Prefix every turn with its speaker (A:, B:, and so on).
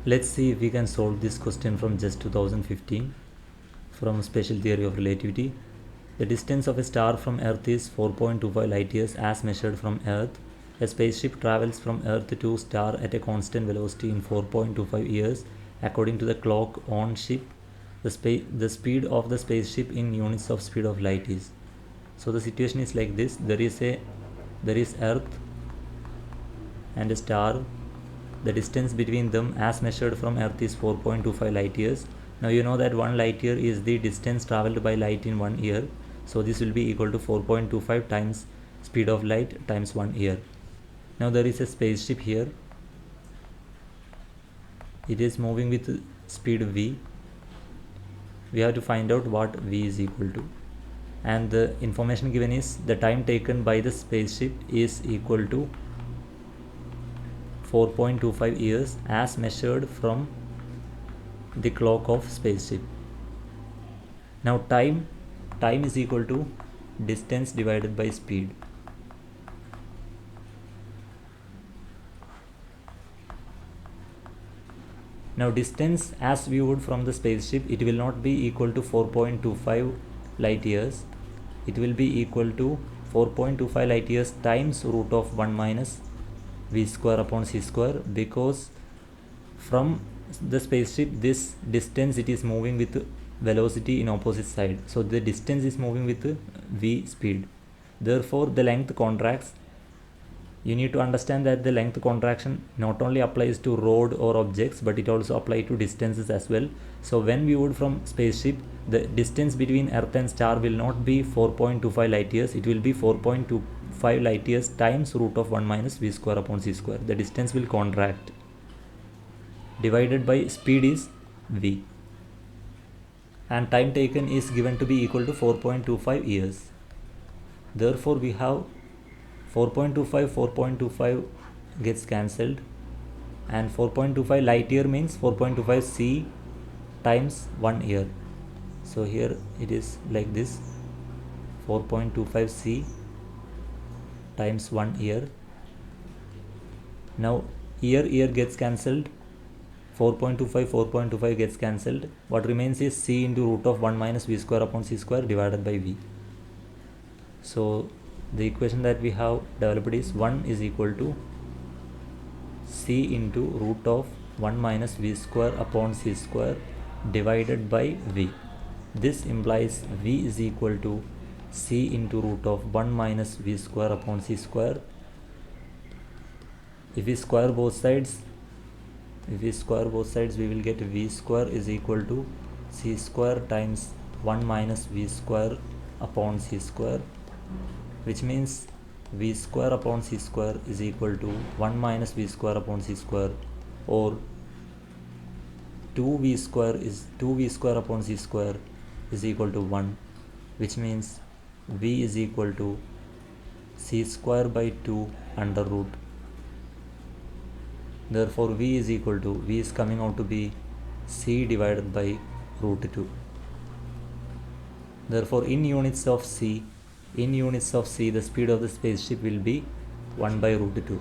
A: Let's see if we can solve this question from JEST 2015 from Special Theory of Relativity. The distance of a star from Earth is 4.25 light years as measured from Earth. A spaceship travels from Earth to star at a constant velocity in 4.25 years. According to the clock on ship, the speed of the spaceship in units of speed of light is. So the situation is like this. There is Earth and a star. The distance between them as measured from Earth is 4.25 light years. Now you know that 1 light year is the distance traveled by light in 1 year. So this will be equal to 4.25 times speed of light times 1 year. Now there is a spaceship here. It is moving with speed v. We have to find out what v is equal to. And the information given is the time taken by the spaceship is equal to 4.25 years as measured from the clock of spaceship. Now time is equal to distance divided by speed. Now distance as viewed from the spaceship, it will not be equal to 4.25 light years. It will be equal to 4.25 light years times root of 1 minus v square upon c square, because from the spaceship this distance it is moving with velocity in opposite side, so the distance is moving with v speed. Therefore the length contracts. You need to understand that the length contraction not only applies to rod or objects, but it also applies to distances as well. So when viewed from spaceship, the distance between Earth and star will not be 4.25 light years, it will be 4.25 light years times root of 1 minus v square upon c square. The distance will contract. Divided by speed is v. And time taken is given to be equal to 4.25 years. Therefore we have 4.25 gets cancelled, and 4.25 light year means 4.25 c times 1 year. So here it is like this, 4.25 c times 1 year. Now year gets cancelled, 4.25 gets cancelled. What remains is c into root of 1 minus v square upon c square divided by v. So the equation that we have developed is 1 is equal to c into root of 1 minus v square upon c square divided by v. This implies v is equal to c into root of 1 minus v square upon c square. If we square both sides, we will get v square is equal to c square times 1 minus v square upon c square, which means v square upon c square is equal to 1 minus v square upon c square, or 2v square upon c square is equal to 1, which means v is equal to c square by 2 under root. Therefore v is coming out to be c divided by root 2. Therefore in units of c, the speed of the spaceship will be 1 by root 2.